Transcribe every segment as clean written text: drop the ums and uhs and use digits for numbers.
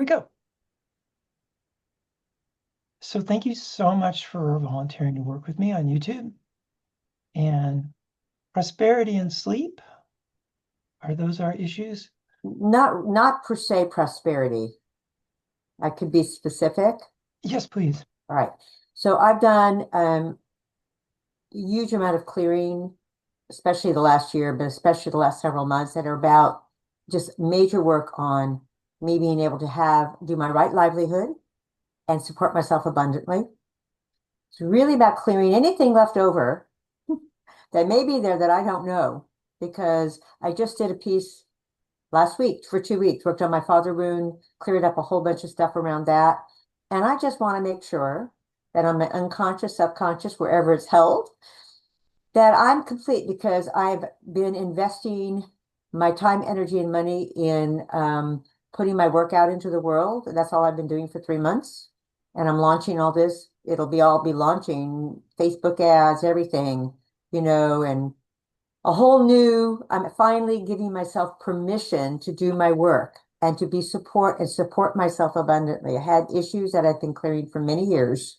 we go. So thank you so much for volunteering to work with me on YouTube. And prosperity and sleep, are those our issues? Not per se prosperity. I could be specific. Yes, please. All right. So I've done a huge amount of clearing, especially the last year, but especially the last several months that are about just major work on me being able to do my right livelihood and support myself abundantly. It's really about clearing anything left over that may be there that I don't know, because I just did a piece last week for 2 weeks, worked on my father wound, cleared up a whole bunch of stuff around that. And I just want to make sure that on my unconscious, subconscious, wherever it's held, that I'm complete, because I've been investing my time, energy, and money in putting my work out into the world. That's all I've been doing for 3 months. And I'm launching all this. I'll be launching Facebook ads, everything, and I'm finally giving myself permission to do my work and to be support myself abundantly. I had issues that I've been clearing for many years,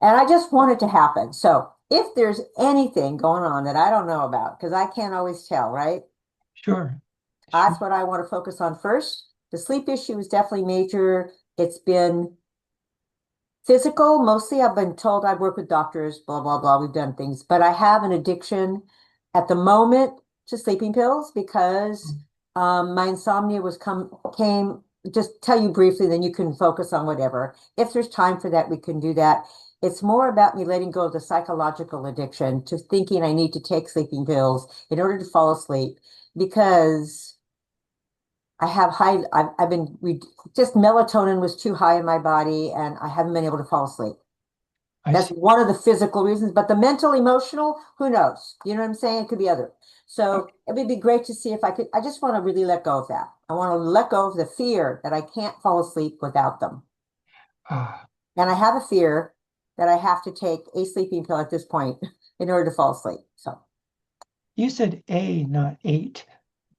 and I just want it to happen. So if there's anything going on that I don't know about, because I can't always tell, right? Sure. Sure. That's what I want to focus on first. The sleep issue is definitely major. It's been physical, mostly. I've been told I work with doctors, blah, blah, blah. We've done things, but I have an addiction at the moment to sleeping pills because my insomnia came. Just tell you briefly, then you can focus on whatever. If there's time for that, we can do that. It's more about me letting go of the psychological addiction to thinking I need to take sleeping pills in order to fall asleep, because I've been, just melatonin was too high in my body and I haven't been able to fall asleep. I That's see. one of the physical reasons, but the mental, emotional, who knows? You know what I'm saying? It could be other. So Okay. it would be great to see if I just want to really let go of that. I want to let go of the fear that I can't fall asleep without them. Ah, And I have a fear that I have to take a sleeping pill at this point in order to fall asleep. So, you said A, not eight.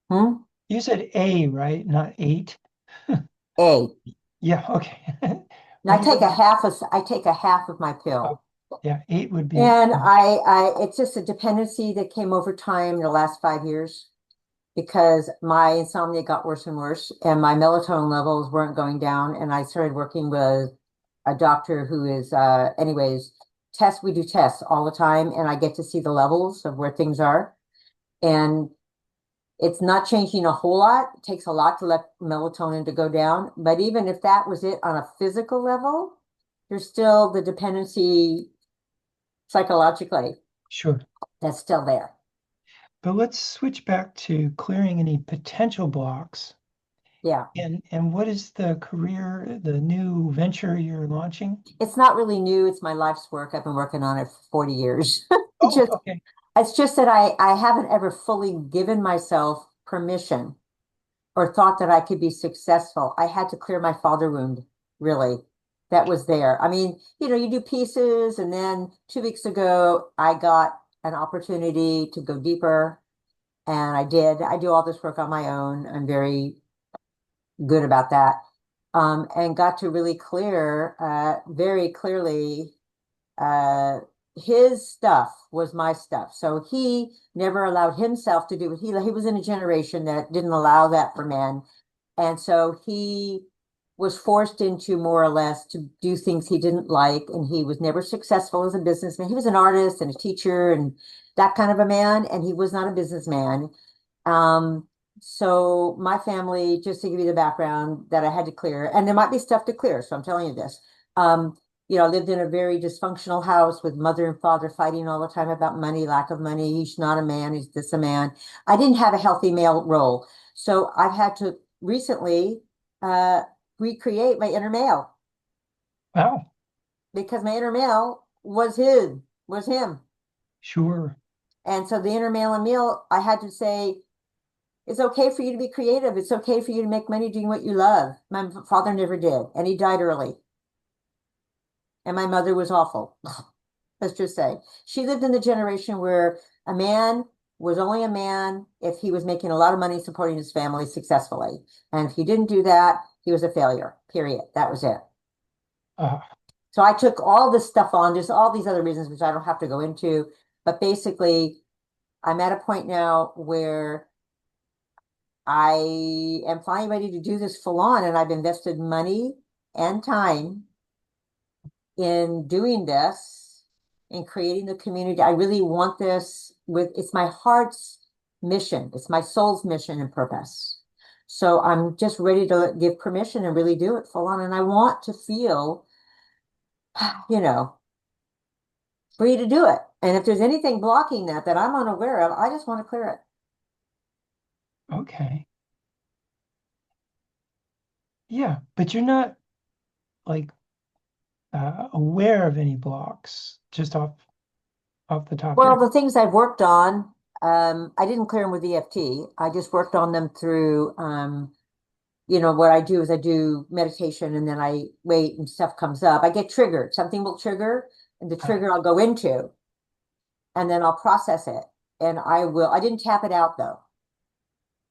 hmm? You said A, right? Not eight. A. Yeah, okay. And What do you mean? I take a half of my Oh, pill. yeah, eight would be And too much. it's just a dependency that came over time in the last 5 years, because my insomnia got worse and worse and my melatonin levels weren't going down. And I started working with a doctor who is, we do tests all the time and I get to see the levels of where things are. And it's not changing a whole lot. It takes a lot to let melatonin to go down. But even if that was it on a physical level, there's still the dependency psychologically Sure. that's still there. But let's switch back to clearing any potential blocks. Yeah. And what is the new venture you're launching? It's not really new. It's my life's work. I've been working on it for 40 years. It's Oh, just, okay. it's just that I haven't ever fully given myself permission or thought that I could be successful. I had to clear my father wound, really. That was there. I mean, you do pieces, and then 2 weeks ago, I got an opportunity to go deeper, and I did. I do all this work on my own. I'm very good about that. And got to really clear, very clearly, uh, his stuff was my stuff. So he never allowed himself to do it. He was in a generation that didn't allow that for men. And so he was forced into more or less to do things he didn't like. And he was never successful as a businessman. He was an artist and a teacher and that kind of a man. And he was not a businessman. Um, so my family, just to give you the background that I had to clear, and there might be stuff to clear. So I'm telling you this. Um, I lived in a very dysfunctional house with mother and father fighting all the time about money, lack of money. He's not a man, he's this a man. I didn't have a healthy male role. So I've had to recently uh, recreate my inner male, Wow. because my inner male was him. Sure. And so the inner male and male, I had to say, it's okay for you to be creative. It's okay for you to make money doing what you love. My father never did, and he died early. And my mother was awful. Let's just say she lived in the generation where a man was only a man if he was making a lot of money supporting his family successfully. And if he didn't do that, He was a failure, period. That was it. Uh, So I took all this stuff on, just all these other reasons, which I don't have to go into. But basically, I'm at a point now where I am finally ready to do this full on, and I've invested money and time in doing this, in creating the community. I really want this it's my heart's mission. It's my soul's mission and purpose. So I'm just ready to give permission and really do it full on. And I want to feel, you know, free to do it. And if there's anything blocking that I'm unaware of, I just want to clear it. okay. Yeah, but you're not like aware of any blocks just off the top of Well, your. the things I've worked on, I didn't clear them with EFT. I just worked on them through, what I do is I do meditation and then I wait and stuff comes up. I get triggered. Something will trigger and the Uh, trigger I'll go into and then I'll process it. And I didn't tap it out though.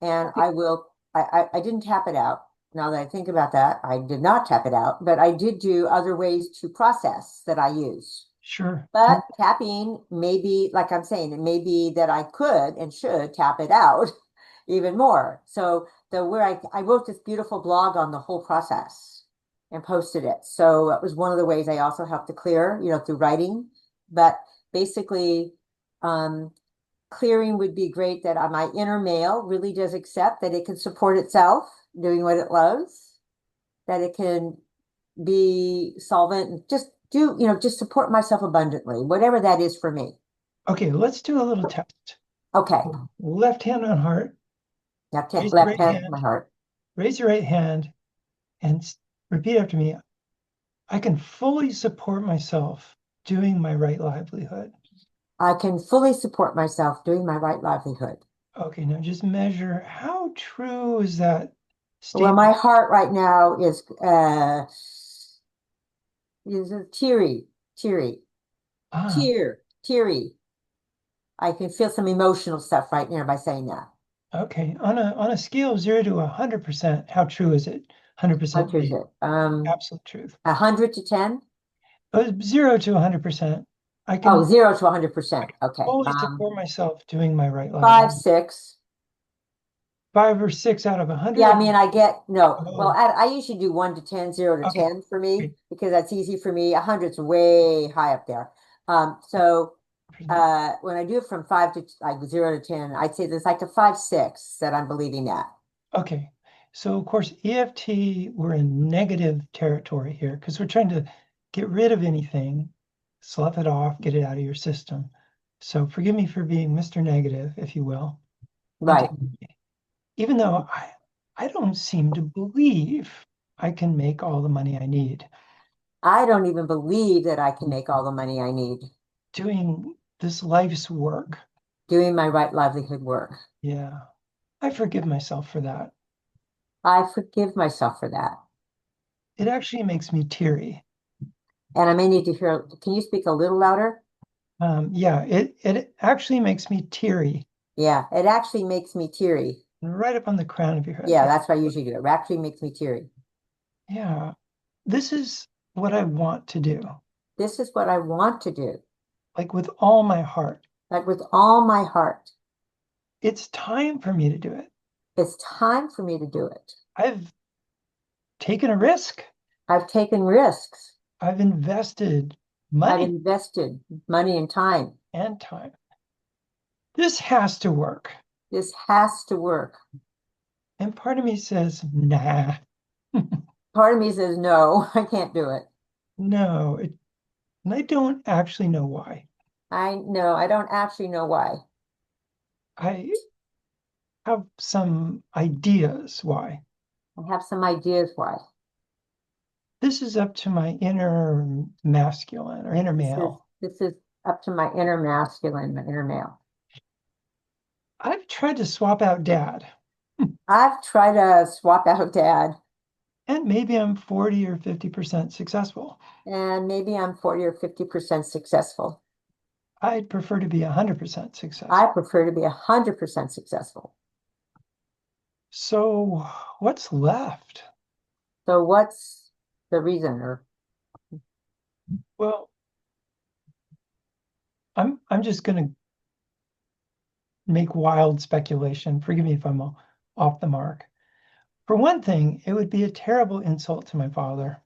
And I didn't tap it out. Now that I think about that, I did not tap it out, but I did do other ways to process that I use. sure. But tapping, maybe, like I'm saying, it may be that I could and should tap it out even more. So I wrote this beautiful blog on the whole process and posted it. So it was one of the ways I also helped to clear, through writing. But basically, um, clearing would be great that my inner male really does accept that it can support itself doing what it loves, that it can be solvent and just just support myself abundantly, whatever that is for me. Okay, let's do a little test. Okay. Left hand on heart. Left hand, Raise the left right hand, my hand. heart. Raise your right hand and repeat after me. I can fully support myself doing my right livelihood. I can fully support myself doing my right livelihood. Okay, now just measure how true is that Well, my statement? heart right now is a teary, Ah, teary. I can feel some emotional stuff right now by saying that. okay. On a scale of 0 to 100%, how true is it? How 100% true is being it? absolute truth. 100 to 10? 0 to 100%. I Oh, can 0 to 100%. Okay. fully support myself doing my right Five, livelihood. 6. 5 or 6 out of Yeah, I 100. mean, I get no. Well, Oh, I usually do 1 to 10, 0 to 10 for me okay. because that's easy for me. 100's way high up there. So Great. when I do it from 5 to like 0 to 10, I'd say there's like a 5, 6 that I'm believing that. Okay. So, of course, EFT, we're in negative territory here because we're trying to get rid of anything, slough it off, get it out of your system. So, forgive me for being Mr. Negative, if you will. And Right. even though I don't seem to believe I can make all the money I need I don't even believe that I can make all the money I need doing this life's work. doing my right livelihood work. Yeah, I forgive myself for that. I forgive myself for that. It actually makes me teary. And I may need to hear, can you speak a little louder? Yeah, it actually makes me teary Yeah, it actually makes me teary. right up on the crown of your head. Yeah, Yeah. that's what I usually do. It actually makes me teary. Yeah, this is what I want to do, This is what I want to do, like with all my heart. like with all my heart. It's time for me to do it. It's time for me to do it. I've taken a risk. I've taken risks. I've invested I've money invested money and time. and time. This has to work. This has to work. And part of me says, nah, Part of me says, no, I can't do it. no. And I don't actually know why. I know, I don't actually know why. I have some ideas why. I have some ideas why. This is up to my inner masculine or inner male. This is up to my inner masculine, my inner male. I've tried to swap out dad, I've tried to swap out dad, and maybe I'm 40 or 50% successful. and maybe I'm 40 or 50% successful. I'd prefer to be 100% I successful. prefer to be 100% successful. So, what's left? So what's the reason? Or Well, I'm just going to make wild speculation. Forgive me if I'm off the mark. For one thing, it would be a terrible insult to my father.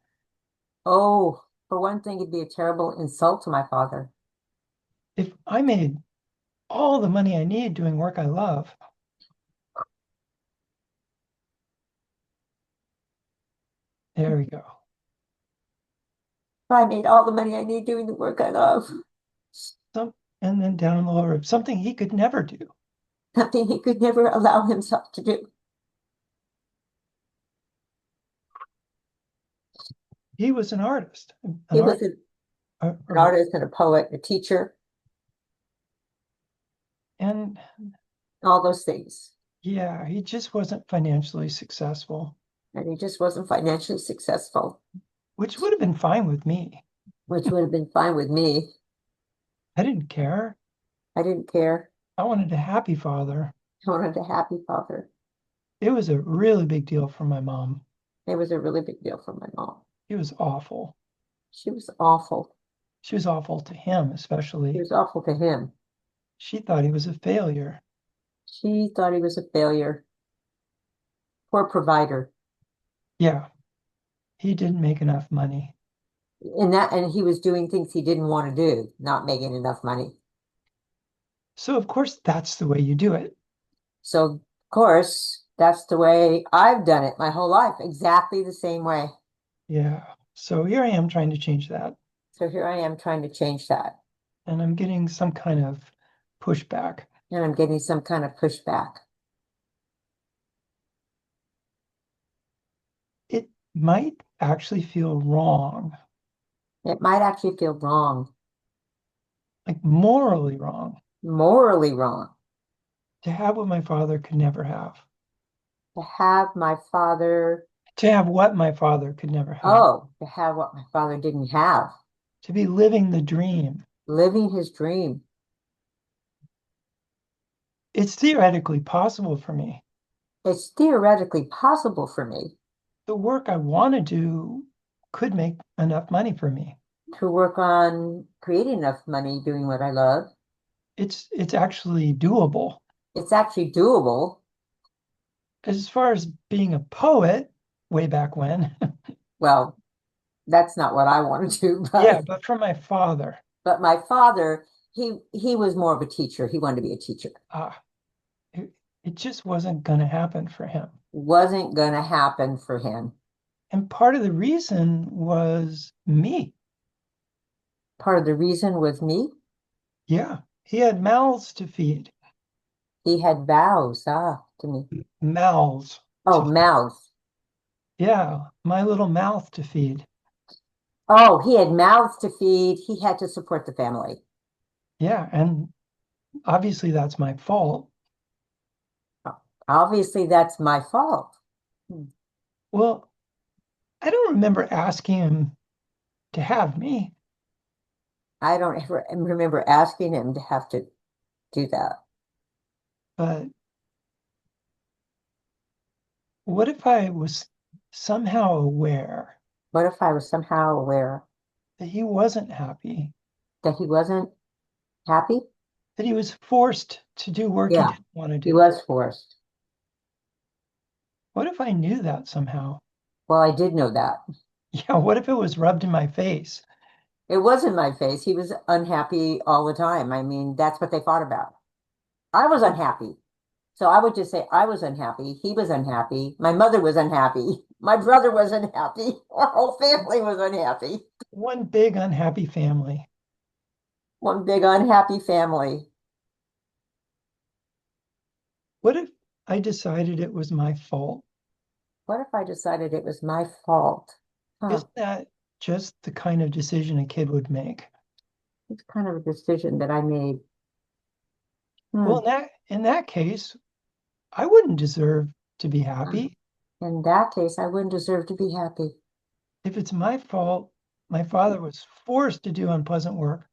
oh, for one thing, it'd be a terrible insult to my father. If I made all the money I need doing work I love, there we go. If I made all the money I need doing the work I love, Some, and then down in the lower, something he could never do. something he could never allow himself to do. He was an artist, an He was art, an or, artist and a poet, a teacher, and all those things. yeah, he just wasn't financially successful, And he just wasn't financially successful, which would have been fine with me. which would have been fine with me. I didn't care. I didn't care. I wanted a happy father. I wanted a happy father. It was a really big deal for my mom. It was a really big deal for my mom. It was awful. She was awful. She was awful to him, She especially. was awful to him. She thought he was a failure. She thought he was a failure. Poor provider. Yeah, he didn't make enough money. And he was doing things he didn't want to do, not making enough money. So, of course, that's the way you do it. So, of course, that's the way I've done it my whole life, exactly the same way. Yeah. So here I am trying to change that. So here I am trying to change that. And I'm getting some kind of pushback. And I'm getting some kind of pushback. It might actually feel wrong, It might actually feel wrong, like morally wrong, morally wrong, to have what my father could never have, to have my father, to have what my father could never have, oh, to have what my father didn't have, to be living the dream. living his dream. It's theoretically possible for me. It's theoretically possible for me The work I want to do could make enough money for me. to work on creating enough money doing what I love. It's actually doable. It's actually doable. As far as being a poet, way back when, Well, that's not what I want to do, yeah, but for my father, but my father, he was more of a teacher. He wanted to be a teacher. ah, it just wasn't going to happen for him. Wasn't going to happen for him. And part of the reason was me. Part of the reason was me. Yeah, he had mouths to feed, He had vows, to me. mouths Oh, to, mouths. yeah, my little mouth to feed. Oh, he had mouths to feed. He had to support the family. Yeah, and obviously that's my fault. Obviously, that's my fault. Well, I don't remember asking him to have me, I don't ever remember asking him to have to do that. but what if I was somehow aware What if I was somehow aware that he wasn't happy, that he wasn't happy? that he was forced to do work he Yeah, didn't want to he do? was forced. What if I knew that somehow? Well, I did know that. Yeah, what if it was rubbed in my face? It was in my face. He was unhappy all the time. I mean, that's what they fought about. I was unhappy. So I would just say I was unhappy. He was unhappy. My mother was unhappy. My brother was unhappy. Our whole family was unhappy. One big unhappy family. One big unhappy family. What if I decided it was my fault? What if I decided it was my fault? Huh. Isn't that just the kind of decision a kid would make? It's kind of a decision that I made. Well, Hmm. in that case, I wouldn't deserve to be happy. In that case, I wouldn't deserve to be happy. If it's my fault, my father was forced to do unpleasant work.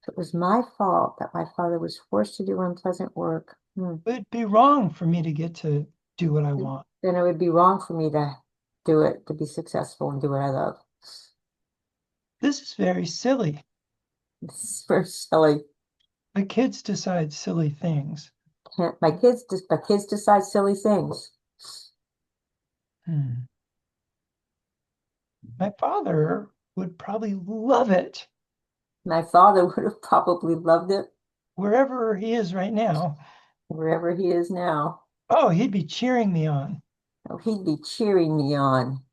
It was my fault that my father was forced to do unpleasant work. It'd be wrong for me to get to do what I want. Then it would be wrong for me to do it, to be successful and do what I love. This is very silly. It's very silly. The kids decide silly things. My kids decide silly things. Hmm. My father would probably love it My father would have probably loved it wherever he is right now. wherever he is now. Oh, he'd be cheering me on. Oh, he'd be cheering me on.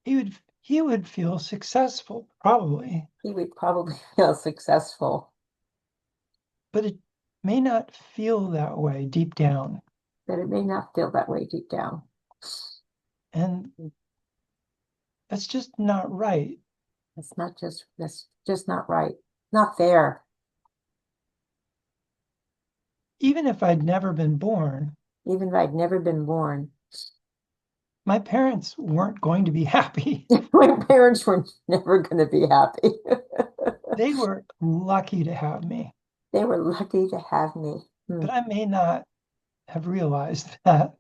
He would feel successful, probably, He would probably feel successful, but it may not feel that way deep down. but it may not feel that way deep down. And that's just not right. That's just not right. Not fair. Even if I'd never been born, Even if I'd never been born. my parents weren't going to be happy. My parents were never going to be happy. They were lucky to have me, They were lucky to have me. Hmm. but I may not have realized that,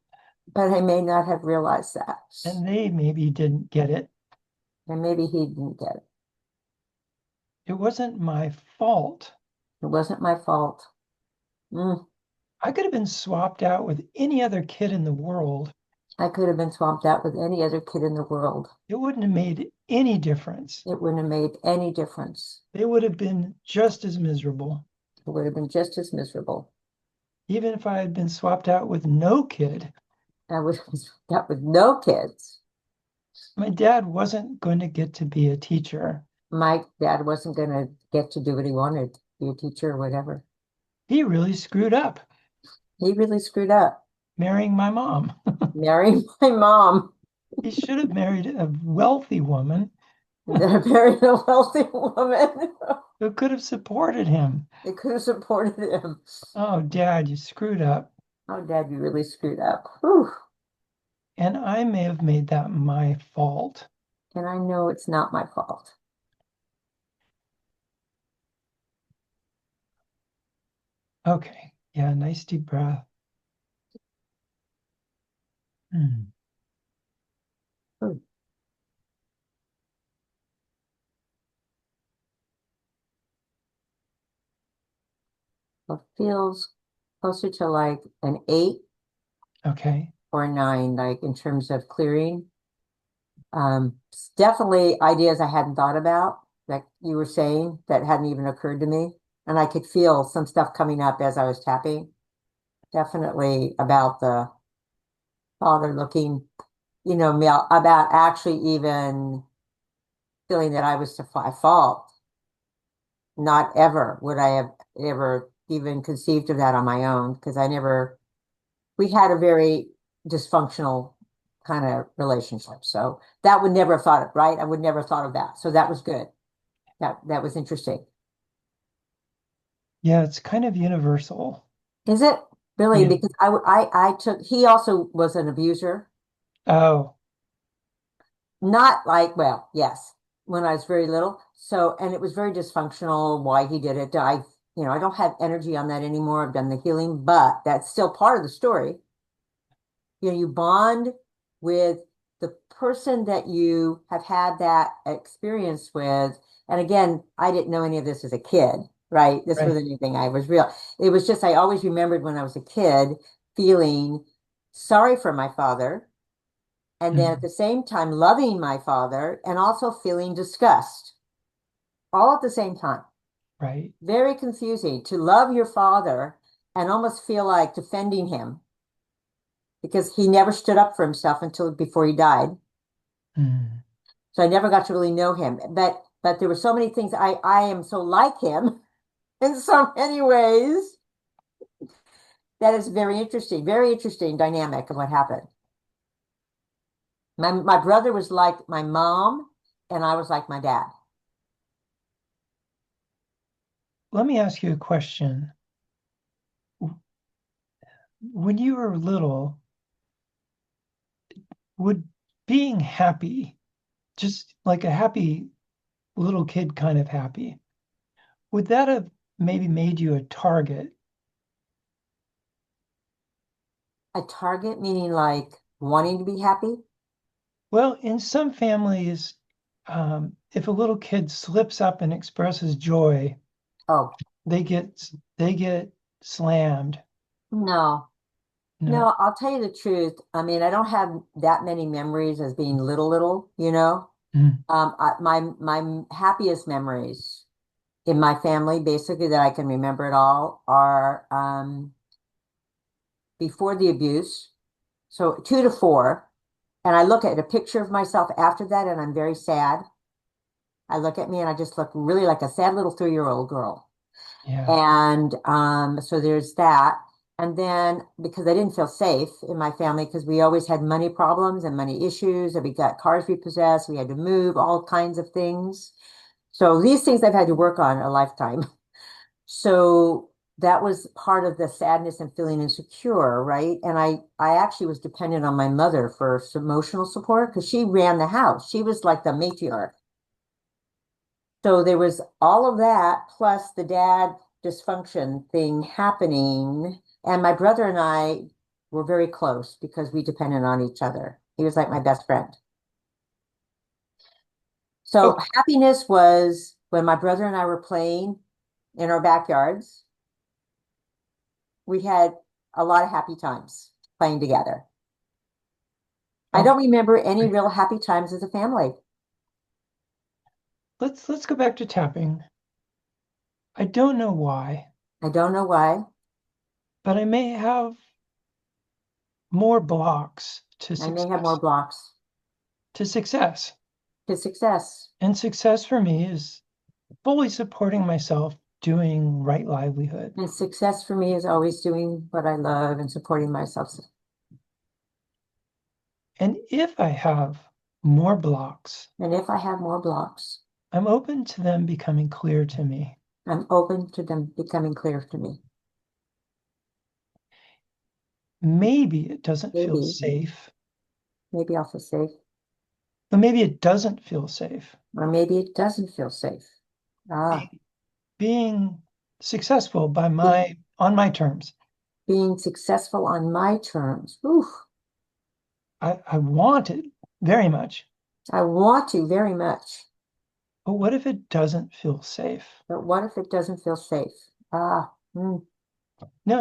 But I may not have realized that. and they maybe didn't get it. And maybe he didn't get it. It wasn't my fault. It wasn't my fault. Mm. I could have been swapped out with any other kid in the world. I could have been swapped out with any other kid in the world. It wouldn't have made any difference. It wouldn't have made any difference. They would have been just as miserable. It would have been just as miserable. Even if I had been swapped out with no kid, I would have been swapped out with no kids. my dad wasn't going to get to be a teacher. My dad wasn't going to get to do what he wanted, be a teacher or whatever. He really screwed up He really screwed up marrying my mom. marrying my mom. He should have married a wealthy woman And then married a wealthy woman. who could have supported him. They could have supported him. Oh, Dad, you screwed up. Oh, Dad, you really screwed up. Whew. And I may have made that my fault. And I know it's not my fault. Okay. Yeah, nice deep breath. Hmm. Hmm. It feels closer to like an 8 Okay. or a 9, like in terms of clearing. It's definitely ideas I hadn't thought about, like you were saying, that hadn't even occurred to me. And I could feel some stuff coming up as I was tapping. Definitely about the father looking, about actually even feeling that I was to fault. Not ever would I have ever even conceived of that on my own because we had a very dysfunctional kind of relationship. So that would never have thought of, right? I would never have thought of that. So that was good. That was interesting. Yeah, it's kind of universal. Is it really? Yeah. Because I took, he also was an abuser. Oh, Not like, well, yes, when I was very little. So, and it was very dysfunctional why he did it. I don't have energy on that anymore. I've done the healing, but that's still part of the story. You bond with the person that you have had that experience with. And again, I didn't know any of this as a kid, right? This right. wasn't anything I was real. It was just, I always remembered when I was a kid feeling sorry for my father. And then at Mhm. the same time, loving my father and also feeling disgust all at the same time. Right. Very confusing to love your father and almost feel like defending him because he never stood up for himself until before he died. Mm. So I never got to really know him. But there were so many things I am so like him in so many ways. That is very interesting dynamic of what happened. My brother was like my mom, and I was like my dad. Let me ask you a question. When you were little, would being happy, just like a happy little kid kind of happy, would that have maybe made you a target? A target meaning like wanting to be happy. Well, in some families, if a little kid slips up and expresses joy, Oh, they get slammed. no. No. No, I'll tell you the truth. I mean, I don't have that many memories as being little, you know. Mm, My happiest memories in my family, basically that I can remember at all, are before the abuse, so 2 to 4. And I look at a picture of myself after that, and I'm very sad. I look at me, and I just look really like a sad little 3-year-old girl. yeah. And so there's that. And then because I didn't feel safe in my family, because we always had money problems and money issues, and we got cars repossessed, we had to move, all kinds of things. So these things I've had to work on a lifetime. So that was part of the sadness and feeling insecure, right? And I actually was dependent on my mother for some emotional support because she ran the house. She was like the matriarch. So there was all of that plus the dad dysfunction thing happening. And my brother and I were very close because we depended on each other. He was like my best friend. So Okay. happiness was when my brother and I were playing in our backyards. We had a lot of happy times playing together. I Okay. don't remember any real happy times as a family. Let's go back to tapping. I don't know why, I don't know why. but I may have more blocks I may have more blocks to success. to success. And success for me is fully supporting myself doing right livelihood. And success for me is always doing what I love and supporting myself. And if I have more blocks, And if I have more blocks, I'm open to them becoming clear to me. I'm open to them becoming clear to me. Maybe it doesn't feel Maybe, safe, maybe I'll feel safe, but maybe it doesn't feel safe. or maybe it doesn't feel safe. Ah, Being successful be, on my terms. being successful on my terms. Ooh, I want it very much. I want to very much, But what if it doesn't feel safe? but what if it doesn't feel safe? Ah, Now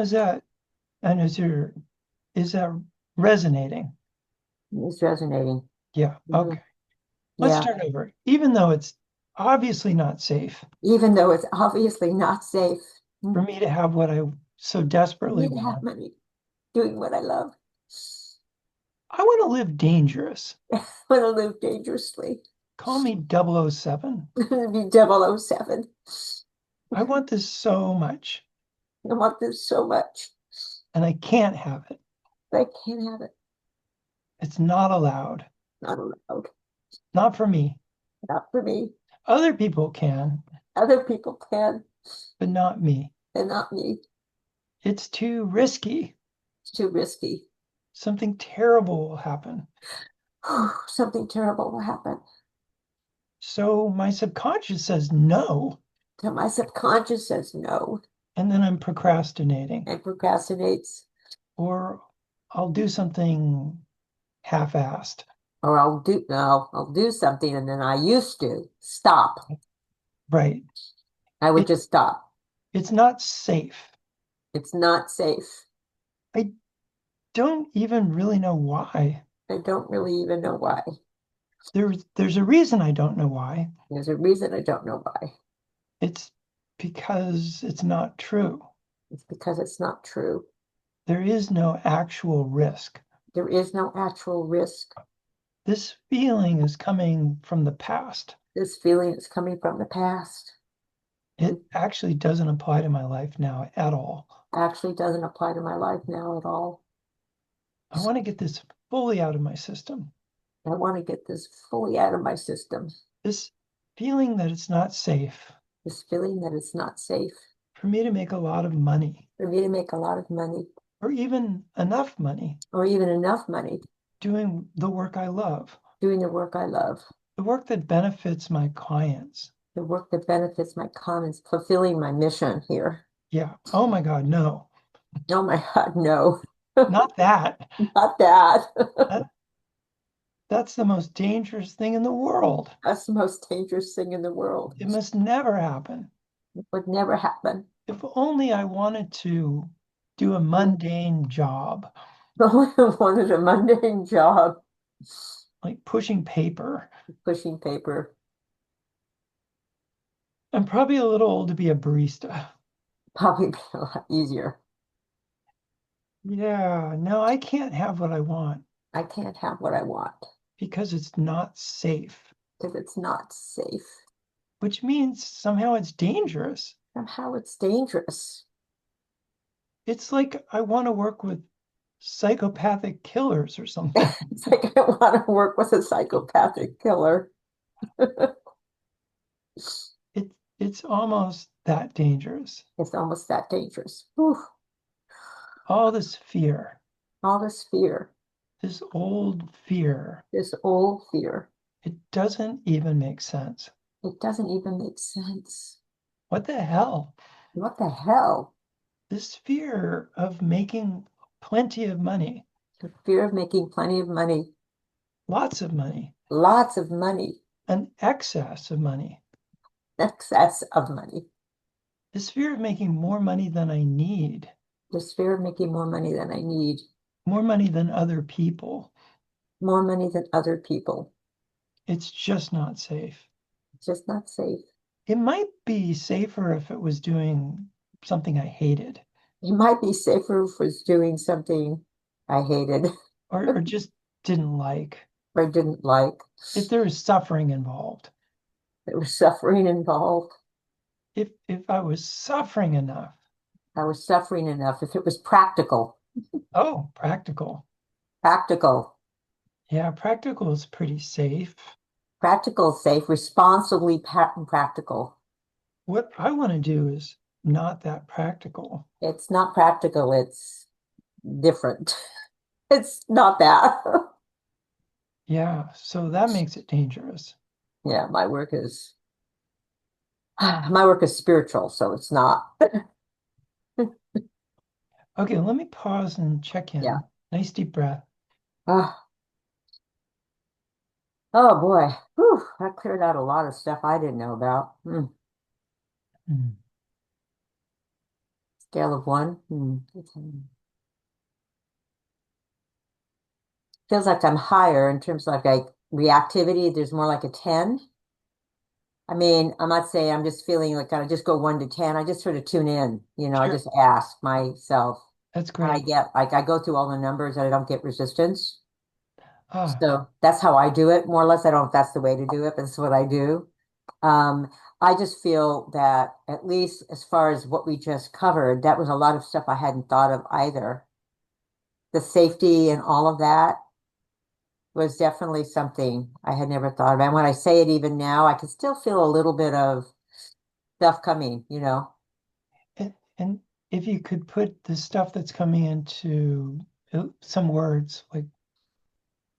and is that resonating? it's resonating. Yeah, Mhm. okay. Let's Yeah, start over. Even though it's obviously not safe even though it's obviously not safe. for me to have what I so For desperately me to have want, money, doing what I love. I want to live dangerous. I want to live dangerously. Call me 007. Be 007. I want this so much, I want this so much. and I can't have it. But I can't have it. It's not allowed. Not allowed. Not for me. Not for me. Other people can, Other people can, but not me. and not me. It's too risky. It's too risky. Something terrible will happen. Something terrible will happen. So my subconscious says no, So my subconscious says no and then I'm procrastinating, and procrastinates, or I'll do something half-assed. or I'll do something, and then I used to stop. Right. I would It, just stop. it's not safe. It's not safe. I don't even really know why. I don't really even know why. There's a reason I don't know why. There's a reason I don't know why. It's because it's not true. It's because it's not true. There is no actual risk. There is no actual risk. This feeling is coming from the past. This feeling is coming from the past. It actually doesn't apply to my life now at all. Actually doesn't apply to my life now at all. I want to get this fully out of my system. I want to get this fully out of my system. This feeling that it's not safe This feeling that it's not safe for me to make a lot of money for me to make a lot of money or even enough money or even enough money doing the work I love, doing the work I love, the work that benefits my clients. the work that benefits my comments, fulfilling my mission here. Yeah. Oh my God, no, Oh my God, no, not that. not that. That That's the most dangerous thing in the world. That's the most dangerous thing in the world. It must never happen. It would never happen. If only I wanted to do a mundane job, I wanted a mundane job, like pushing paper. pushing paper. I'm probably a little old to be a barista. Probably be a lot easier. Yeah, no, I can't have what I want I can't have what I want because it's not safe, because it's not safe. which means somehow it's dangerous. Somehow it's dangerous. It's like I want to work with psychopathic killers or something. It's like I want to work with a psychopathic killer. It's almost that dangerous. It's almost that dangerous. Whew. All this fear, All this fear, this old fear, this old fear. it doesn't even make sense. It doesn't even make sense. What the hell? What the hell? This fear of making plenty of money, The fear of making plenty of money, lots of money, lots of money, an excess of money. excess of money. This fear of making more money than I need, This fear of making more money than I need, more money than other people. more money than other people. It's just not safe. It's just not safe. It might be safer if it was doing something I hated It might be safer for doing something I hated or just didn't like. or didn't like. If there was suffering involved, There was suffering involved. if I was suffering enough. I was suffering enough. If it was practical, Oh, practical. practical, Yeah, practical is pretty safe. practical, safe, responsibly practical. What I want to do is not that practical. It's not practical. It's different. It's not that. Yeah, so that makes it dangerous. Yeah, my work is spiritual, so it's not. Okay, let me pause and check Yeah. in. Nice deep breath. Ah, oh boy. Whew, that cleared out a lot of stuff I didn't know about. Hmm. Scale of one. Feels like I'm higher in terms of like reactivity. There's more like a 10. I mean, I'm not saying I'm just feeling like I just go 1 to 10. I just sort of tune in, I Sure, just ask myself. that's And I great. get like I go through all the numbers and I don't get resistance. Ah, So that's how I do it, more or less. I don't know if that's the way to do it, but it's what I do. Um, I just feel that at least as far as what we just covered, that was a lot of stuff I hadn't thought of either. The safety and all of that was definitely something I had never thought about. And when I say it even now, I can still feel a little bit of stuff coming. and if you could put the stuff that's coming into some words, like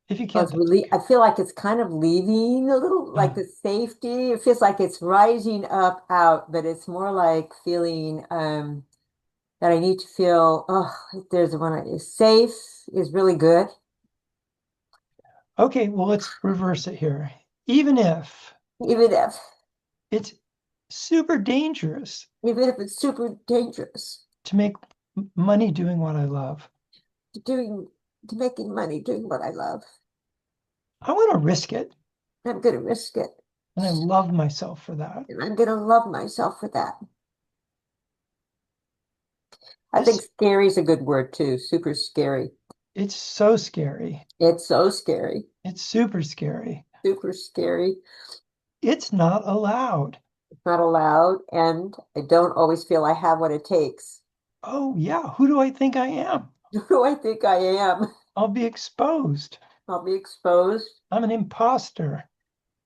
if you Well, can't, it's that's really, okay. I feel like it's kind of leaving a little, like Ah, the safety. It feels like it's rising up out, but it's more like feeling that I need to feel, oh, if there's one that is safe is really good. okay, well, let's reverse it here. Even if Even if, it's super dangerous even if it's super dangerous, to make money doing what I love, to doing, to making money, doing what I love, I want to risk it. I'm going to risk it. And I love myself for that. And I'm going to love myself for that. I think This, scary is a good word too. Super scary. it's so scary. It's so scary. It's super scary. Super scary. It's not allowed. It's not allowed. And I don't always feel I have what it takes. Oh, yeah. Who do I think I am? Who do I think I am? I'll be exposed. I'll be exposed. I'm an imposter.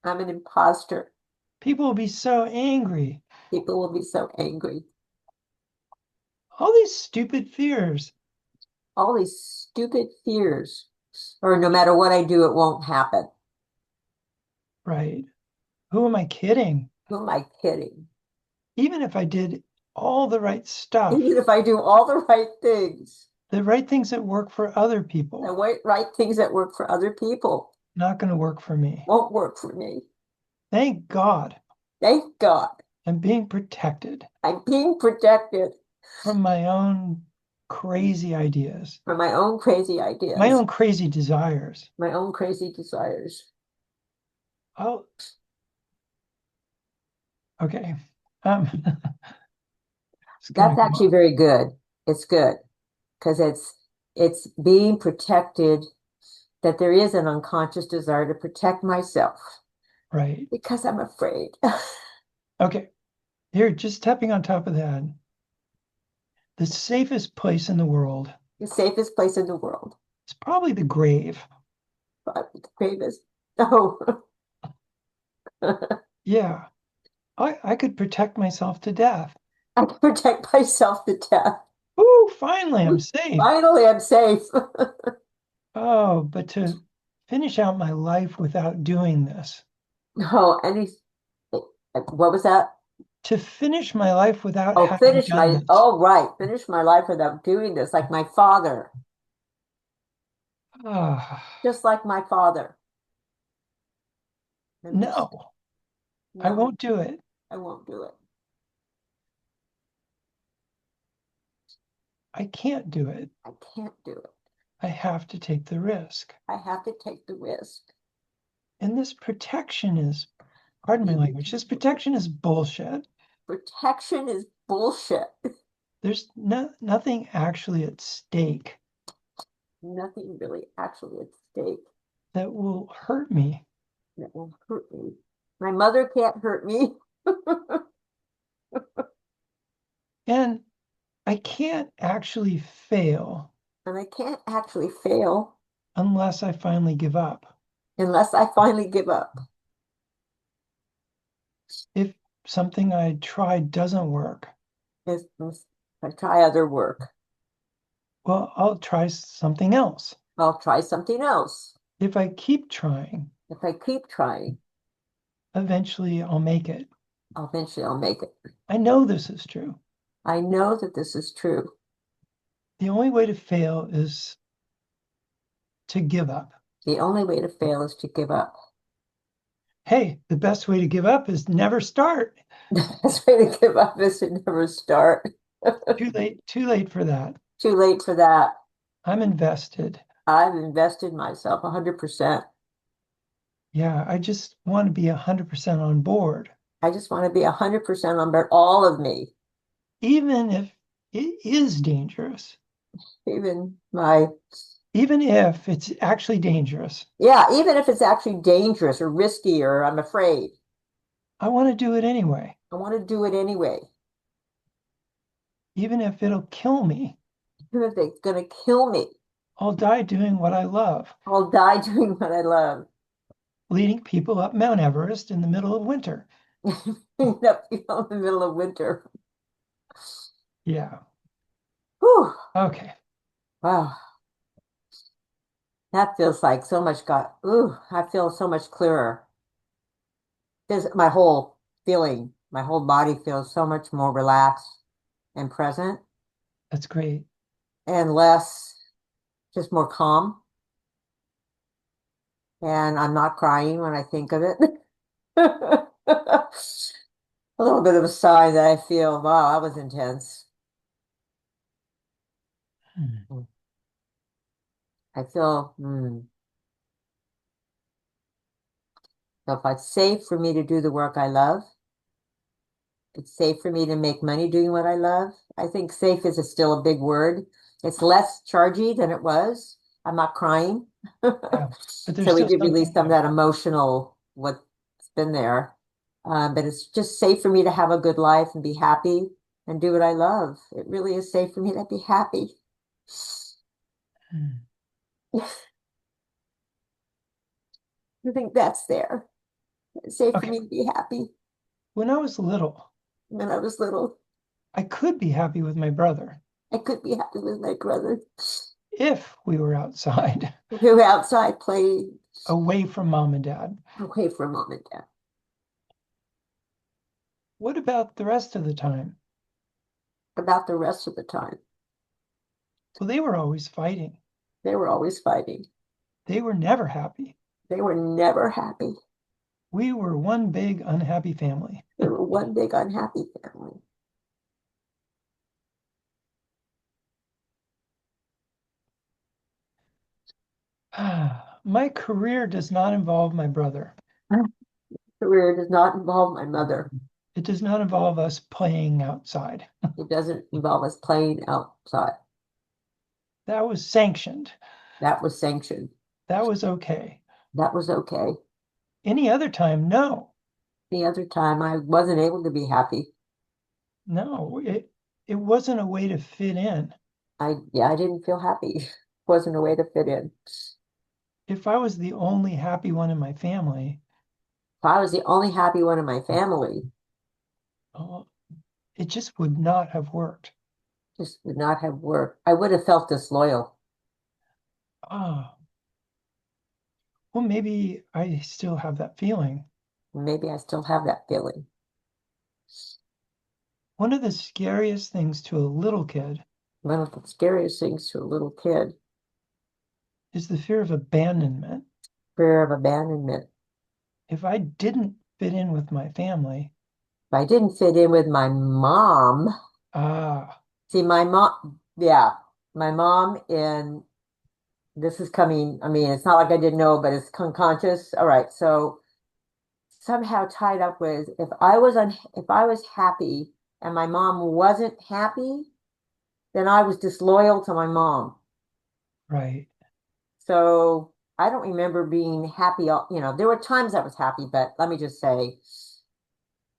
I'm an imposter. People will be so angry. People will be so angry. All these stupid fears, All these stupid fears. Or no matter what I do, it won't happen. right? Who am I kidding? Who am I kidding? Even if I did all the right Even stuff, if I do all the right things that work for other the people, right things that work for other people, Not going to work for me. Won't work for me. Thank God Thank God. I'm being protected I'm being protected from my own crazy ideas, from my own crazy my ideas, own crazy desires. my own crazy desires. Oh, okay. Um, it's gonna That's go actually on. very good. It's good because it's being protected, that there is an unconscious desire to protect myself Right. because I'm afraid. Okay. Here, just tapping on top of that. The safest place in the world The safest place in the world. is probably the grave. But the famous. Oh, Yeah. I could protect myself to death. I can protect myself to death. Ooh, finally, I'm safe. Finally, I'm safe. Oh, but to finish out my life without doing this, Oh, what was that? to finish my life without Oh, having done this. right. Finish my life without doing this, like my father, Ah, just like my father. And this, no, I no, won't do it. I won't do it. I can't do it. I can't do it. I have to take the risk. I have to take the risk. And this protection is, pardon my language, this protection is bullshit. Protection is bullshit. There's nothing actually at stake Nothing really actually at stake that will hurt me. that will hurt me. My mother can't hurt me. And I can't actually fail And I can't actually fail unless I finally give up. unless I finally give up. If something I tried doesn't work, If I try other work, well, I'll try something else. I'll try something else. If I keep trying, If I keep trying, eventually I'll make it. eventually I'll make it. I know this is true. I know that this is true. The only way to fail is to give up. The only way to fail is to give up. Hey, the best way to give up is never start. The best way to give up is to never start. Too late for that. Too late for that. I'm invested. I've invested myself 100%. Yeah, I just want to be 100% on board, I just want to be 100% on board, all of me, even if it is dangerous, even my, even if it's actually dangerous. yeah, even if it's actually dangerous or risky or I'm afraid, I want to do it anyway, I want to do it anyway. even if it'll kill me. Even if it's going to kill me, I'll die doing what I love, I'll die doing what I love. leading people up Mount Everest in the middle of winter. In the middle of winter. Yeah. Whew. Okay. Wow. That feels like so much ooh, I feel so much clearer. This, my whole my whole body feels so much more relaxed and present That's great. and less, just more calm. And I'm not crying when I think of it. A little bit of a sigh that I feel, wow, that was intense. Hmm. I feel, so if it's safe for me to do the work I love, it's safe for me to make money doing what I love. I think safe is still a big word. It's less chargy than it was. I'm not crying. Yeah. But there's So we still did release something some of there. that emotional, what's been there. But it's just safe for me to have a good life and be happy and do what I love. It really is safe for me to be happy. Hmm. I think that's there. It's safe for Okay. me to be happy. When I was little, When I was little, I could be happy with my brother I could be happy with my brother. if we were outside, We were outside playing away from mom and dad. away for a moment. Yeah. What about the rest of the time? About the rest of the time, Well, they were always fighting. they were always fighting. They were never happy. They were never happy. We were one big unhappy family. They were one big unhappy family. My career does not involve my brother. Career does not involve my mother. It does not involve us playing outside. It doesn't involve us playing outside. That was sanctioned. That was sanctioned. That was okay. That was okay. Any other time, no. The other time I wasn't able to be happy. No, it wasn't a way to fit in. Yeah, I didn't feel happy. Wasn't a way to fit in. If I was the only happy one in my family, If I was the only happy one in my family, oh, it just would not have worked. this would not have worked. I would have felt disloyal. Oh, well, maybe I still have that feeling. Maybe I still have that feeling. One of the scariest things to a little kid One of the scariest things to a little kid, is the fear of abandonment. fear of abandonment. If I didn't fit in with my family, If I didn't fit in with my mom, ah, see, my mom, yeah, my mom, and this is coming, I mean, it's not like I didn't know, but it's unconscious. All right. So somehow tied up with if I was happy and my mom wasn't happy, then I was disloyal to my mom. right, So I don't remember being happy. There were times I was happy, but let me just say,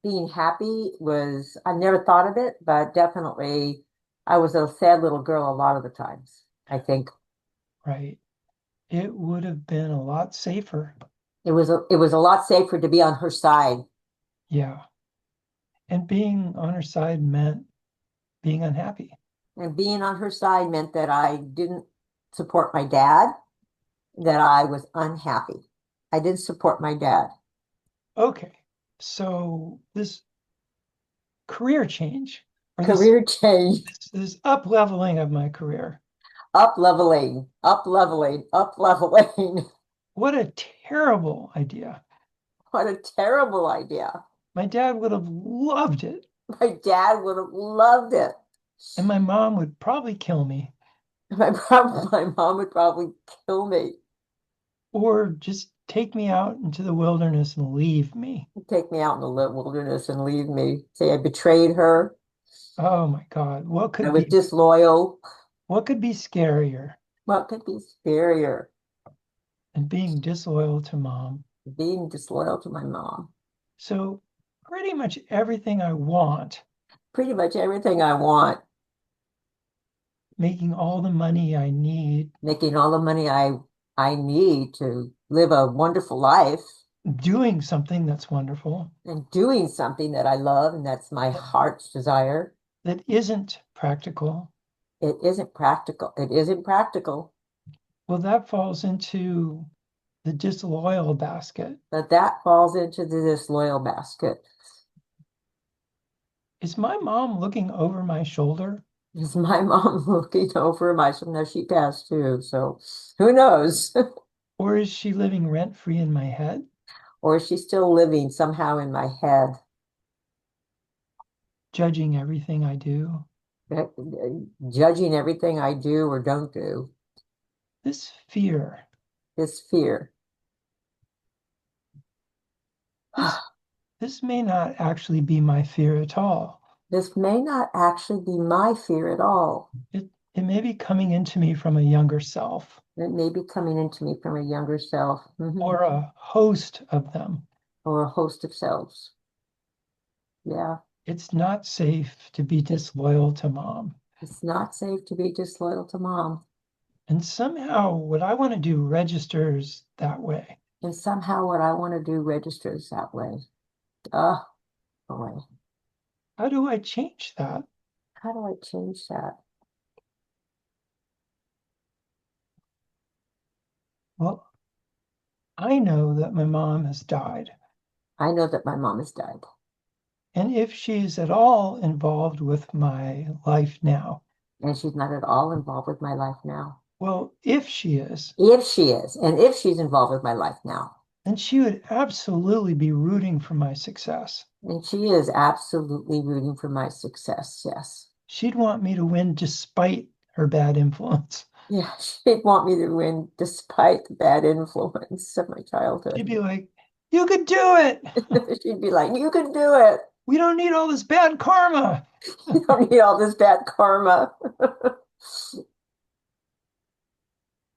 being happy was, I never thought of it, but definitely I was a sad little girl a lot of the times, I think. right. It would have been a lot safer. It was a lot safer to be on her side. Yeah. And being on her side meant being unhappy. And being on her side meant that I didn't support my dad, that I was unhappy. I didn't support my dad. Okay. So this career change or Career change, this up leveling of my career. up leveling, up leveling, up leveling. What a terrible idea. What a terrible idea. My dad would have loved it, My dad would have loved it. and my mom would probably kill me My mom would probably kill me, or just take me out into the wilderness and leave me. take me out in the wilderness and leave me. Say I betrayed her. Oh my God. I was disloyal. What could be scarier What could be scarier? than being disloyal to mom? Being disloyal to my mom. So pretty much everything I want, Pretty much everything I want, making all the money I need, making all the money I need to live a wonderful life doing something that's wonderful, and doing something that I love and that's my heart's desire. that isn't practical. It isn't practical. It isn't practical, Well, that falls into the disloyal basket. but that falls into the disloyal basket. Is my mom looking over my shoulder, Is my mom looking over my, no, she passed too, so who knows? or is she living rent free in my head, Or is she still living somehow in my head, judging everything I do? uh, judging everything I do or don't do? This fear, This fear. this this may not actually be my fear at all. This may not actually be my fear at all. It may be coming into me from a younger self It may be coming into me from a younger self, or a host of them. or a host of selves. Yeah, It's not safe to be disloyal to mom. it's not safe to be disloyal to mom. And somehow what I want to do registers that way. And somehow what I want to do registers that way. Oh, boy. How do I change that? How do I change that? Well, I know that my mom has died. I know that my mom has died, And if she's at all involved with my life now, and she's not at all involved with my life now. Well, if she is, If she is, and if she's involved with my life now. then she would absolutely be rooting for my success. And she is absolutely rooting for my success. Yes. She'd want me to win despite her bad influence. Yeah, she'd want me to win despite the bad influence of my She'd childhood. be like, "You could do it. She'd be like, you can do it. We don't need all this bad karma." You don't need all this bad karma.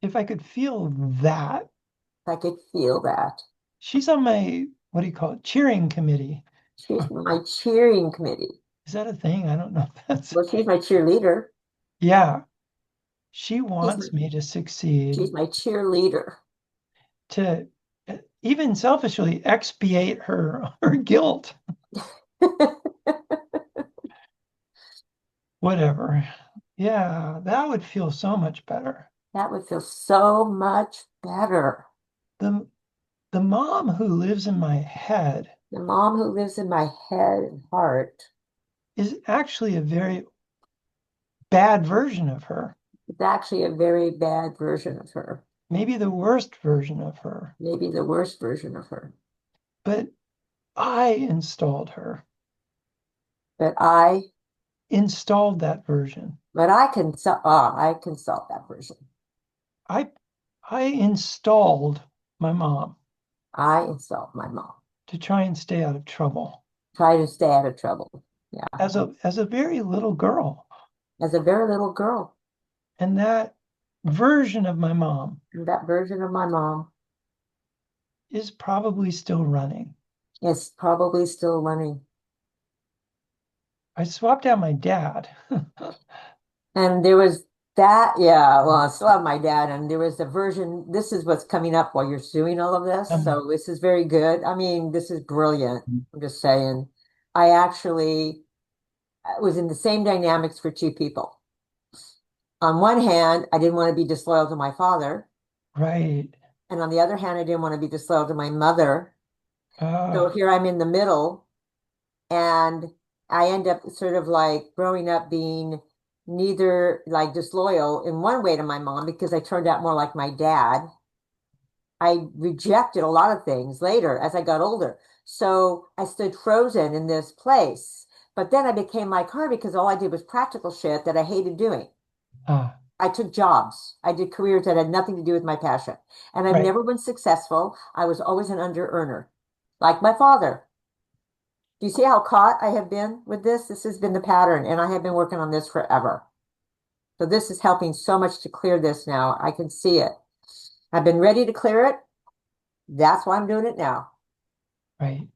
If I could feel that, I could feel that. she's on my, what do you call it, cheering committee. She's my cheering committee. Is that a thing? I don't know if that's, Well, she's my cheerleader. yeah. She She's my, wants me to succeed, she's my cheerleader. to even selfishly expiate her guilt. Whatever. Yeah, that would feel so much better. That would feel so much better. The the mom who lives in my head The mom who lives in my head and heart is actually a very bad version of her. is actually a very bad version of her. Maybe the worst version of her. Maybe the worst version of her. But I installed her, But I, installed that version. I can solve that version. I I installed my mom I installed my mom. to try and stay out of trouble Try to stay out of trouble. Yeah. as a very little girl. As a very little girl, And that version of my mom that version of my mom is probably still running. is probably still running. I swapped out my dad. And there was that, yeah, well, I still have my dad, and there was a version. This is what's coming up while you're doing all of this. Um, So this is very good. I mean, this is brilliant. I'm just saying. I actually was in the same dynamics for two people. On one hand, I didn't want to be disloyal to my father. right. And on the other hand, I didn't want to be disloyal to my mother. So Uh, here I'm in the middle, and I end up sort of like growing up being neither like disloyal in one way to my mom because I turned out more like my dad. I rejected a lot of things later as I got older. So I stood frozen in this place. But then I became like her because all I did was practical shit that I hated doing. uh, I took jobs. I did careers that had nothing to do with my passion. And I've right. never been successful. I was always an under earner, like my father. Do you see how caught I have been with this? This has been the pattern, and I have been working on this forever. So this is helping so much to clear this now. I can see it. I've been ready to clear it. That's why I'm doing it now. Right.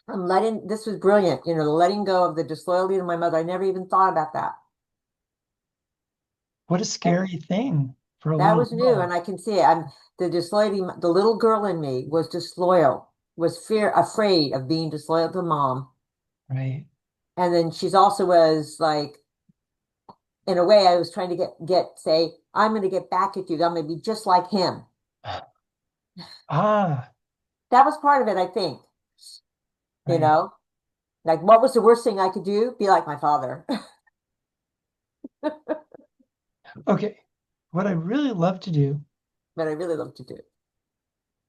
I'm letting, this was brilliant, the letting go of the disloyalty to my mother. I never even thought about that. What a And scary thing for a that little was new, girl. and I can see it. The disloyalty, the little girl in me was disloyal, was afraid of being disloyal to mom. Right. And then she's also was like, in a way, I was trying to say, I'm going to get back at you. I'm going to be just like him. Ah, That was part of it, I think. You right. know, like what was the worst thing I could do? Be like my father. Okay. What I really love to do But I really love to do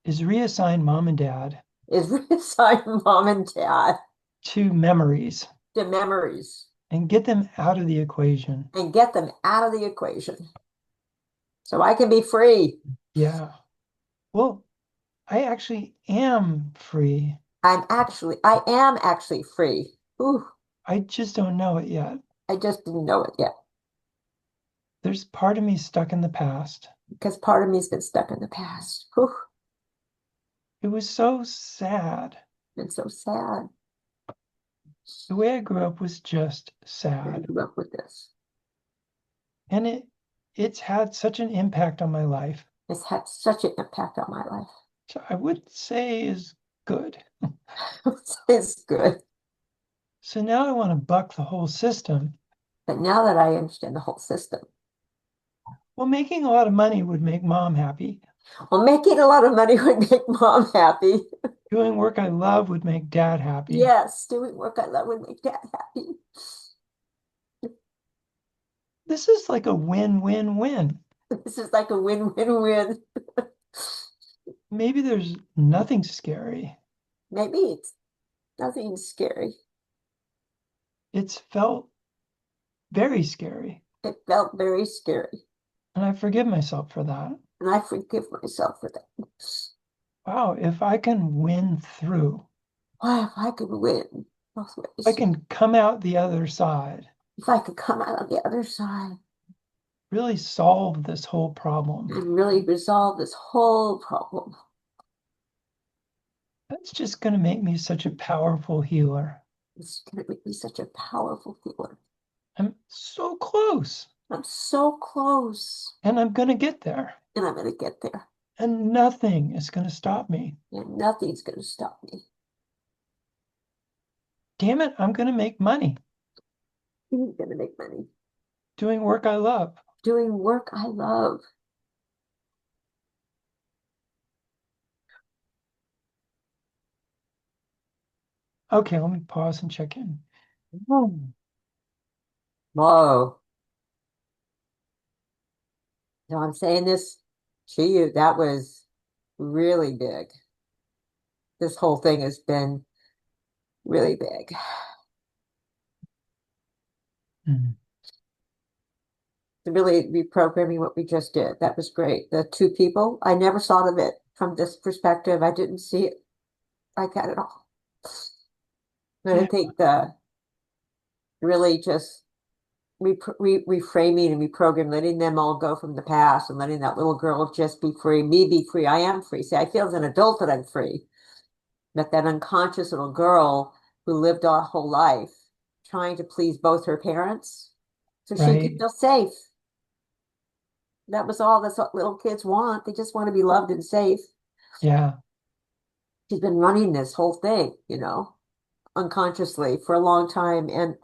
is reassign mom and dad is reassign mom and dad to memories to memories and get them out of the equation. and get them out of the equation so I can be free. Yeah. Well, I actually am free. I am actually free. Ooh, I just don't know it yet. I just didn't know it yet There's part of me stuck in the past. because part of me's been stuck in the past. Ooh, It was so sad. been so sad The way I grew up was just that I sad. grew up with this. And it's had such an impact on my life. It's had such an impact on my life. So I would say is good. It's good. So now I want to buck the whole system. But now that I understand the whole system, Well, making a lot of money would make mom happy. well, making a lot of money would make mom happy. Doing work I love would make dad happy. Yes, doing work I love would make dad happy. This is like a win-win-win. This is like a win-win-win. Maybe there's nothing scary. Maybe it's nothing scary. It's felt very scary. It felt very scary. And I forgive myself for that. And I forgive myself for that. Wow, if I can win through, Why, if I could win both I ways, can come out the other side, if I could come out on the other side really solve this whole problem. and really resolve this whole problem, That's just going to make me such a powerful healer. it's going to make me such a powerful healer. I'm so close, I'm so close, and I'm going to get there, and I'm going to get there, and nothing is going to stop me. and nothing's going to stop me. Damn it, I'm going to make money I'm going to make money doing work I love. doing work I love. Okay, let me pause and check in. Hmm. Whoa. No, I'm saying this to you. That was really big. This whole thing has been really big. Hmm. Really reprogramming what we just did. That was great. The two people, I never thought of it from this perspective. I didn't see it like that at all. But I Yeah, think the really just reframing and reprogramming, letting them all go from the past and letting that little girl just be free, me be free. I am free. See, I feel as an adult that I'm free. But that unconscious little girl who lived a whole life trying to please both her parents so she could right. feel safe. That was all. That's what little kids want. They just want to be loved and safe. Yeah, She's been running this whole thing, unconsciously for a long time. And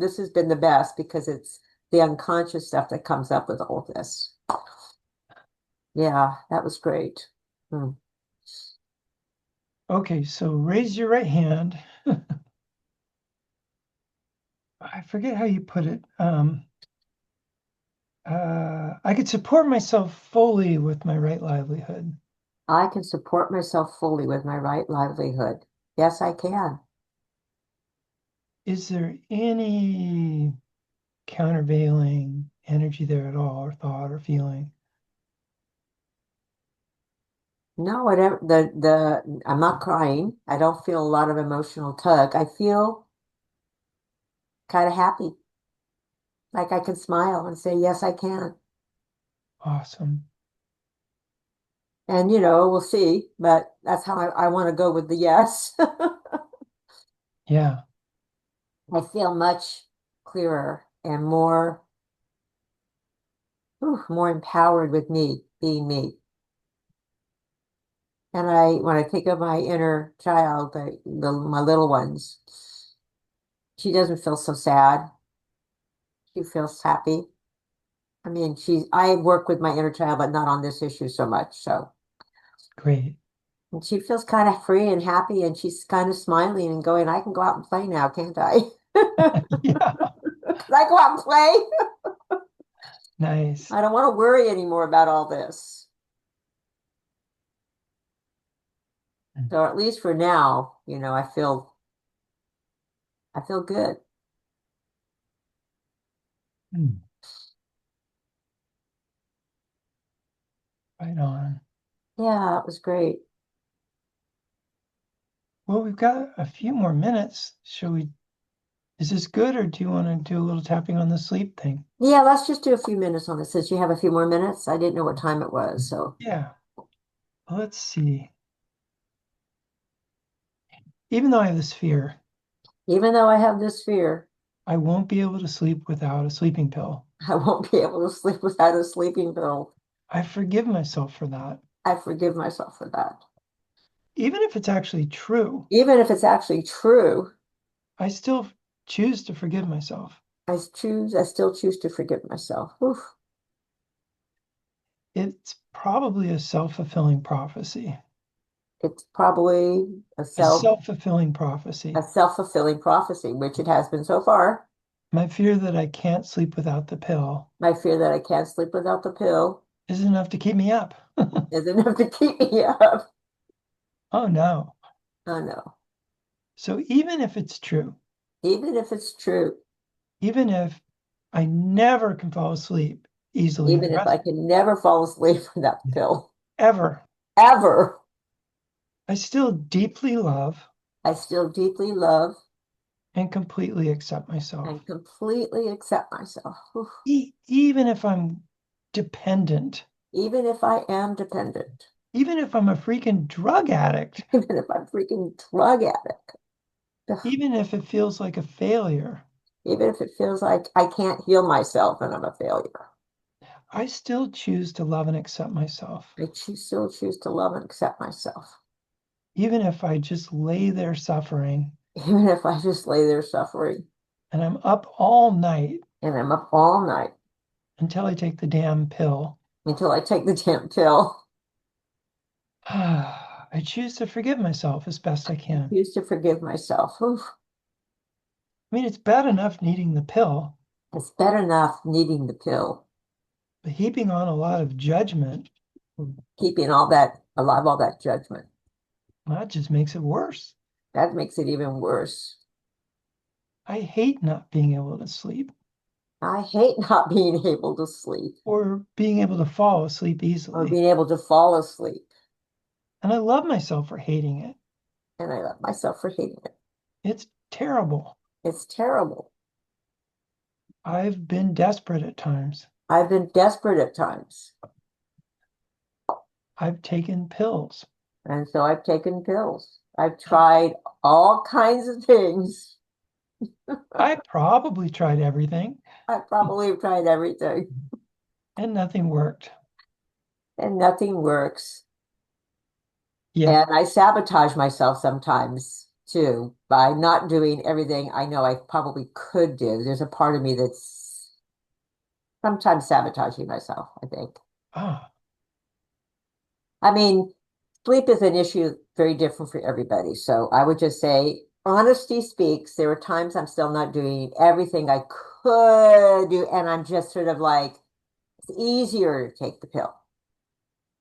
this has been the best because it's the unconscious stuff that comes up with all this. Yeah, that was great. Hmm. okay, so raise your right hand. I forget how you put it. I could support myself fully with my right livelihood. I can support myself fully with my right livelihood. Yes, I can. Is there any countervailing energy there at all, or thought or feeling? No, whatever I'm not crying. I don't feel a lot of emotional tug. I feel kind of happy. Like I can smile and say, yes, I can. Awesome. And we'll see, but that's how I want to go with the yes. Yeah, I feel much clearer and more empowered with me being me. And when I think of my inner child, my little ones, she doesn't feel so sad. She feels happy. I mean, I work with my inner child, but not on this issue so much. So, great. and she feels kind of free and happy, and she's kind of smiling and going, I can go out and play now, can't I? Yeah, Can I go out and play? nice. I don't want to worry anymore about all this. So at least for now, I feel good. Mm, right on. Yeah, it was great. Well, we've got a few more minutes. Shall we? Is this good, or do you want to do a little tapping on the sleep thing? Yeah, let's just do a few minutes on this since you have a few more minutes. I didn't know what time it was, so Yeah. Let's see. Even though I have this fear, even though I have this fear, I won't be able to sleep without a sleeping pill. I won't be able to sleep without a sleeping pill. I forgive myself for that. I forgive myself for that. Even if it's actually true, Even if it's actually true, I still choose to forgive myself. I still choose to forgive myself. Oof. It's probably a self-fulfilling prophecy. It's probably A self-fulfilling prophecy. a self-fulfilling prophecy, which it has been so far. My fear that I can't sleep without the pill My fear that I can't sleep without the pill is enough to keep me up. is enough to keep me up. Oh no. Oh no. So even if it's true, Even if it's true, even if I never can fall asleep easily the even if rest I can never fall asleep without the pill, ever, ever, I still deeply love I still deeply love and completely accept myself. and completely accept myself. Oof. Even if I'm dependent, Even if I am dependent, even if I'm a freaking drug addict, even if I'm a freaking drug addict, ugh, even if it feels like a failure, even if it feels like I can't heal myself and I'm a failure, I still choose to love and accept myself. still choose to love and accept myself. Even if I just lay there suffering Even if I just lay there suffering and I'm up all night and I'm up all night until I take the damn pill, until I take the damn pill. I choose to forgive myself as best I I can. choose to forgive myself. Oof. I mean, it's bad enough needing the pill, It's better enough needing the pill, but heaping on a lot of judgment, keeping all that alive, all that judgment. that just makes it worse. That makes it even worse. I hate not being able to sleep I hate not being able to sleep or being able to fall asleep or easily. being able to fall asleep. And I love myself for hating it. And I love myself for hating it. It's terrible. It's terrible. I've been desperate at times. I've been desperate at times. I've taken pills. And so I've taken pills. I've tried all kinds of things. I probably tried everything I probably have tried everything and nothing worked. and nothing works. Yeah. And I sabotage myself sometimes too by not doing everything I know I probably could do. There's a part of me that's sometimes sabotaging myself, I think. Ah, I mean, sleep is an issue very different for everybody. So I would just say, honesty speaks. There are times I'm still not doing everything I could do, and I'm just sort of like, it's easier to take the pill.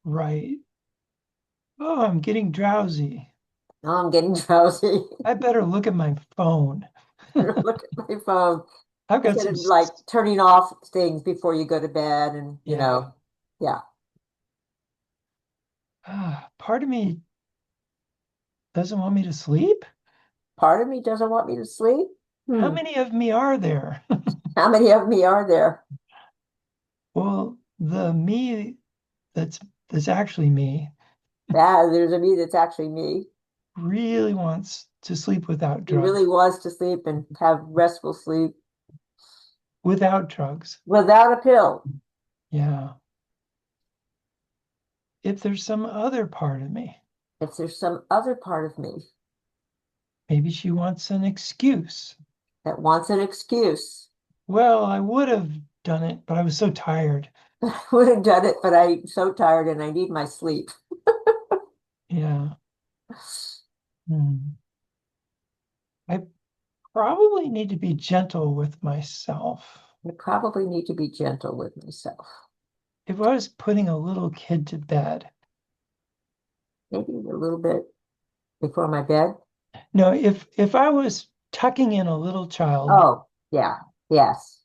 right. Oh, I'm getting drowsy. Oh, I'm getting drowsy. I better look at my phone. Look at my phone I've got instead some, of like turning off things before you go to bed and, yeah. yeah. Part of me doesn't want me to sleep. Part of me doesn't want me to sleep. How Hmm. many of me are there? How many of me are there? Well, the me that's that's actually me Yeah, there's a me that's actually me. really wants to sleep without He drugs. really wants to sleep and have restful sleep Without drugs. without a pill. Yeah. If there's some other part of me, If there's some other part of me maybe she wants an excuse. that wants an excuse, Well, I would have done it, but I was so tired. I would have done it, but I'm so tired and I need my sleep. Yeah. Hmm. I probably need to be gentle with myself. I probably need to be gentle with myself. If I was putting a little kid to bed, Maybe a little bit before my bed. no, if I was tucking in a little child, Oh, yeah, yes.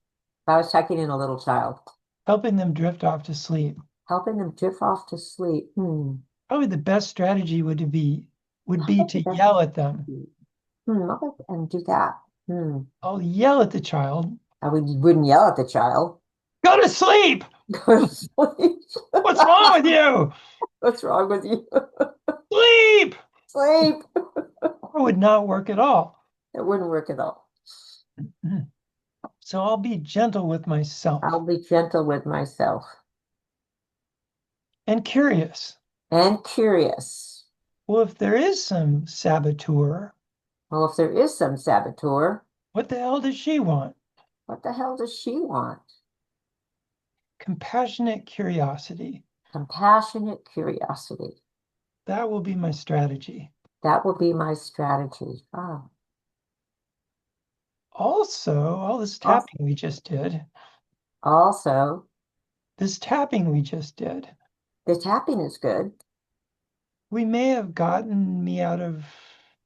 If I was tucking in a little child, helping them drift off to sleep, helping them drift off to sleep. Hmm. probably the best strategy would I be think to that's yell at them. I'll go and do that. Hmm. I'll yell at the child, Wouldn't yell at the child. go to sleep. Go to sleep. What's wrong with you? What's wrong with you? Sleep. Sleep. It would not work at all. It wouldn't work at all. So I'll be gentle with I'll myself be gentle with myself and curious. and curious. Well, if there is some saboteur, Well, if there is some saboteur, what the hell does she want? what the hell does she want? Compassionate curiosity. Compassionate curiosity. That will be my strategy. That will be my strategy. Oh, Also, all this Also, tapping we just did, also, this tapping we just did, the tapping is good. we may have gotten me out of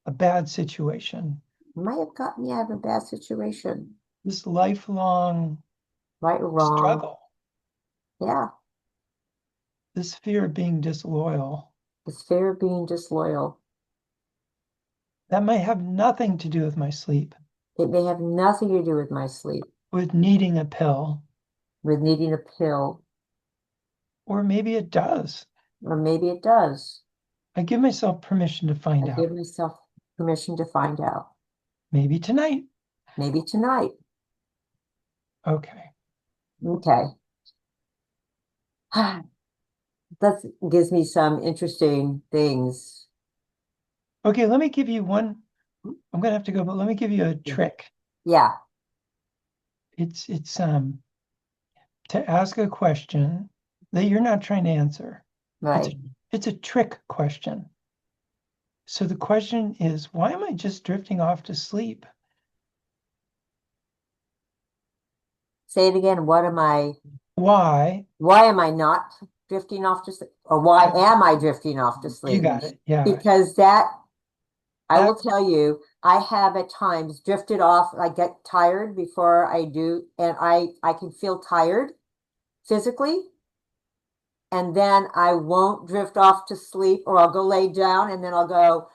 a bad situation, Might have gotten me out of a bad situation, this lifelong right or wrong. struggle, Yeah, this fear of being disloyal. it's fear of being disloyal. That might have nothing to do with my sleep, It may have nothing to do with my sleep, with needing a pill, with needing a pill, or maybe it does. or maybe it does. I give myself permission to I find give out. myself permission to find out. Maybe tonight. Maybe tonight. Okay. Okay. That gives me some interesting things. Okay, let me give you one. I'm gonna have to go, but let me give you a trick. Yeah, It's to ask a question that you're not trying to answer. It's right. it's a trick question. So the question is, why am I just drifting off to sleep? Say it again. Why? Why am I not drifting off to sleep? Or why am I drifting off to You sleep? got it. Yeah. Because that, I That will tell you, I have at times drifted off. I get tired before I do, and I can feel tired physically, and then I won't drift off to sleep, or I'll go lay down, and then I'll go,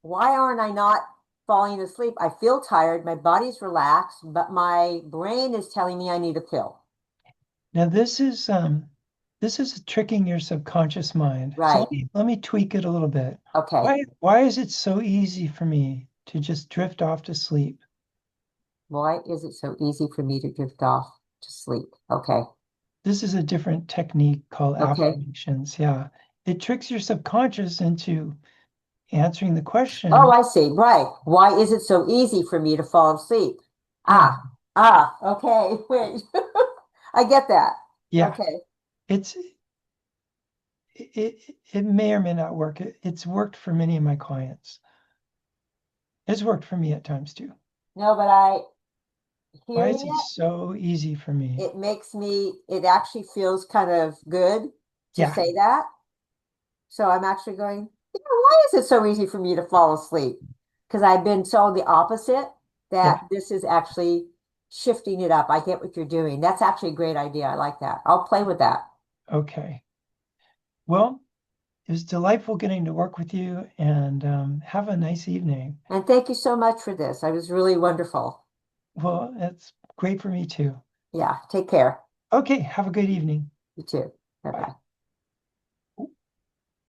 why aren't I not falling asleep? I feel tired, my body's relaxed, but my brain is telling me I need a pill. Now this is tricking your subconscious mind. So Right. let me tweak it a little bit. Okay. Why is it so easy for me to just drift off to sleep? Why is it so easy for me to drift off to sleep? Okay. This is a different technique called Okay. affirmations. Yeah. It tricks your subconscious into answering the Oh, question. I see. Right. Why is it so easy for me to fall asleep? Yeah. Okay. Wait. I get that. Yeah. Okay. It's it may or may not work. It's worked for many of my clients. It's worked for me at times too. No, but I Why is hearing it so easy for me? it makes me, it actually feels kind of good to Yeah. say that. So I'm actually going, why is it so easy for me to fall asleep? Because I've been so the opposite Yeah. that this is actually shifting it up. I get what you're doing. That's actually a great idea. I like that. I'll play with that. Okay. Well, it was delightful getting to work with you and have a nice evening. And thank you so much for this. I was really wonderful. Well, it's great for me too. Yeah, take care. Okay, have a good evening. You too. Bye Bye. bye.